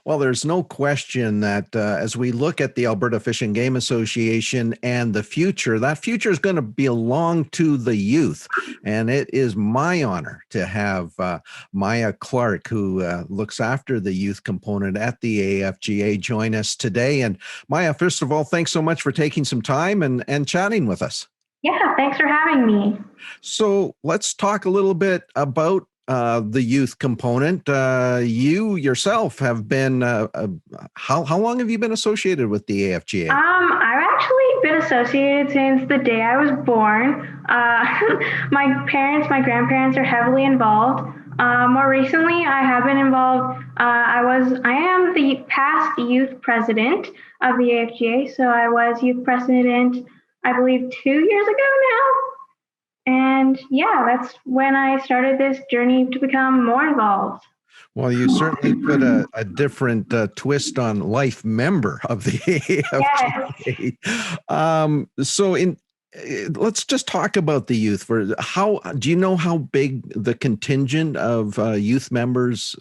Well, there's no question that as we look at the Alberta Fish and Game Association and the future, that future is going to belong to the youth. And it is my honor to have Miyah Clarke, who looks after the youth component at the AFGA, join us today. And Miyah, first of all, thanks so much for taking some time and chatting with us. Yeah, thanks for having me. So let's talk a little bit about the youth component. You yourself have been, how long have you been associated with the AFGA? I've actually been associated since the day I was born. My grandparents are heavily involved. More recently, I have been involved. I am the past youth president of the AFGA. So I was youth president, I believe, 2 years ago now. And yeah, that's when I started this journey to become more involved. Well, you certainly put a different twist on life member of the AFGA. Let's just talk about the youth. Do you know how big the contingent of youth members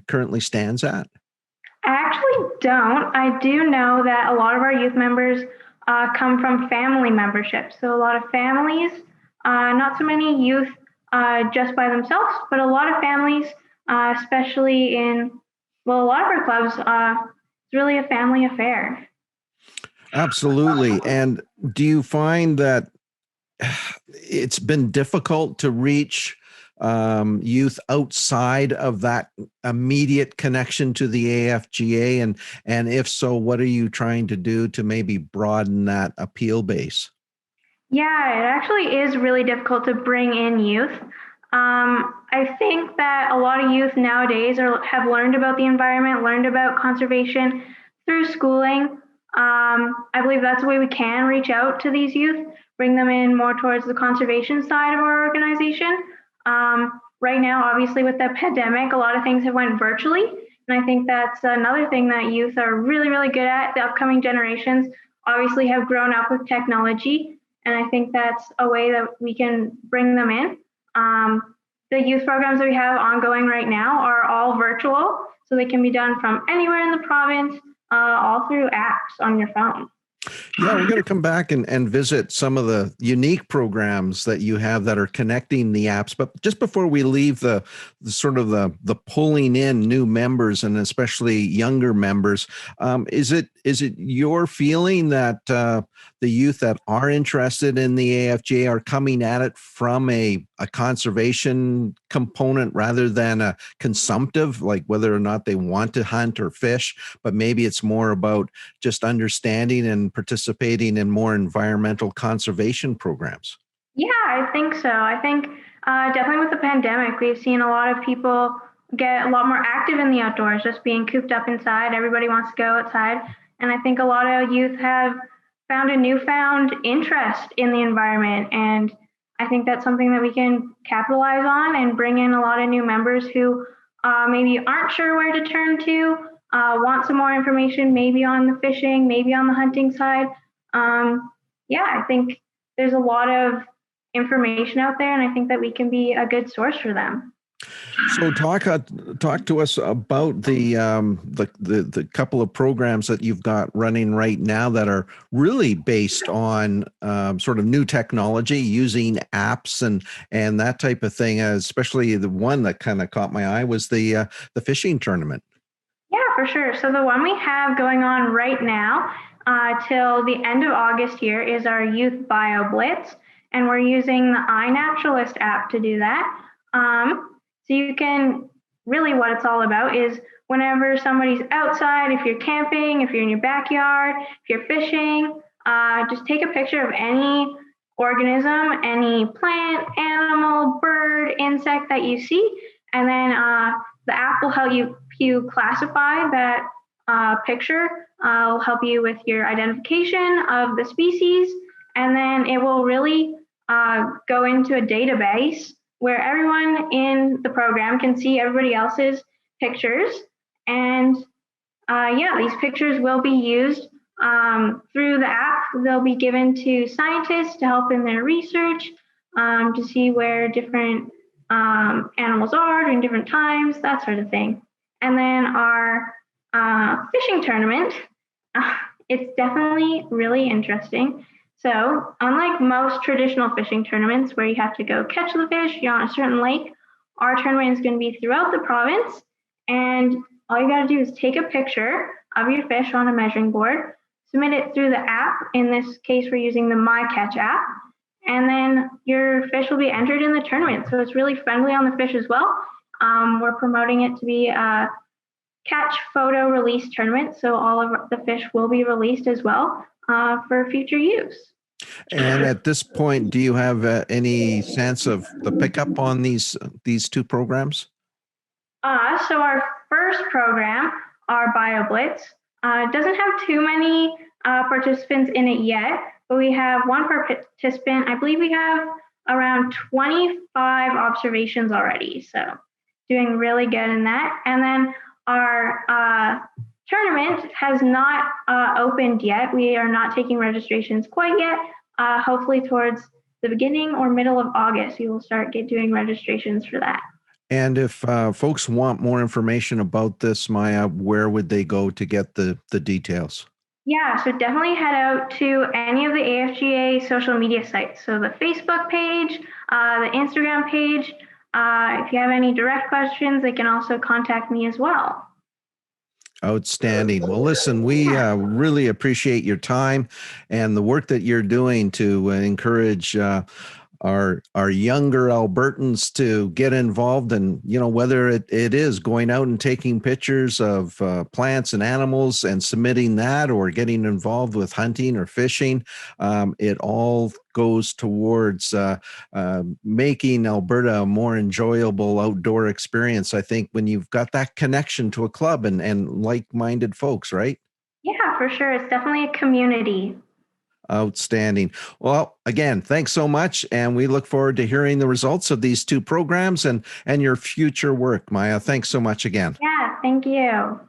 currently stands at? I actually don't. I do know that a lot of our youth members come from family membership. So a lot of families, not so many youth just by themselves, but a lot of families, especially a lot of our clubs, it's really a family affair. Absolutely. And do you find that it's been difficult to reach youth outside of that immediate connection to the AFGA? And if so, what are you trying to do to maybe broaden that appeal base? Yeah, it actually is really difficult to bring in youth. I think that a lot of youth nowadays have learned about the environment, learned about conservation through schooling. I believe that's the way we can reach out to these youth, bring them in more towards the conservation side of our organization. Right now, obviously, with the pandemic, a lot of things have went virtually. And I think that's another thing that youth are really, really good at. The upcoming generations obviously have grown up with technology. And I think that's a way that we can bring them in. The youth programs that we have ongoing right now are all virtual. So they can be done from anywhere in the province, all through apps on your phone. Yeah, we're going to come back and visit some of the unique programs that you have that are connecting the apps. But just before we leave the pulling in new members and especially younger members, is it your feeling that the youth that are interested in the AFGA are coming at it from a conservation component rather than a consumptive, like whether or not they want to hunt or fish, but maybe it's more about just understanding and participating in more environmental conservation programs? Yeah, I think so. I think definitely with the pandemic, we've seen a lot of people get a lot more active in the outdoors, just being cooped up inside. Everybody wants to go outside. And I think a lot of youth have found a newfound interest in the environment. And I think that's something that we can capitalize on and bring in a lot of new members who maybe aren't sure where to turn to, want some more information, maybe on the fishing, maybe on the hunting side. Yeah, I think there's a lot of information out there, and I think that we can be a good source for them. So talk to us about the couple of programs that you've got running right now that are really based on sort of new technology, using apps and that type of thing. Especially the one that kind of caught my eye was the fishing tournament. Yeah, for sure. So the one we have going on right now till the end of August here is our Youth Bio Blitz, and we're using the iNaturalist app to do that. So you can really, what it's all about is whenever somebody's outside, if you're camping, if you're in your backyard, if you're fishing, just take a picture of any organism, any plant, animal, bird, insect that you see, and then the app will help you classify that picture. Will help you with your identification of the species, and then it will really go into a database where everyone in the program can see everybody else's pictures. And yeah, these pictures will be used through the app. They'll be given to scientists to help in their research, to see where different animals are during different times, that sort of thing. And then our fishing tournament, it's definitely really interesting. So, unlike most traditional fishing tournaments where you have to go catch the fish, you're on a certain lake, our tournament is going to be throughout the province. And all you got to do is take a picture of your fish on a measuring board, submit it through the app. In this case, we're using the MyCatch app. And then your fish will be entered in the tournament. So it's really friendly on the fish as well. We're promoting it to be a catch photo release tournament. So all of the fish will be released as well for future use. And at this point, do you have any sense of the pickup on these two programs? So our first program, our BioBlitz, doesn't have too many participants in it yet, but we have one participant. I believe we have around 25 observations already. So doing really good in that. And then our tournament has not opened yet. We are not taking registrations quite yet. Hopefully towards the beginning or middle of August, we will start doing registrations for that. And if folks want more information about this, Miyah, where would they go to get the details? Yeah, so definitely head out to any of the AFGA social media sites. So the Facebook page, the Instagram page. If you have any direct questions, they can also contact me as well. Outstanding. Well, listen, we really appreciate your time and the work that you're doing to encourage our younger Albertans to get involved, and whether it is going out and taking pictures of plants and animals and submitting that, or getting involved with hunting or fishing. It all goes towards making Alberta a more enjoyable outdoor experience. I think when you've got that connection to a club and like-minded folks, right? Yeah, for sure. It's definitely a community. Outstanding. Well, again, thanks so much. And we look forward to hearing the results of these two programs and your future work, Miyah. Thanks so much again. Yeah, thank you.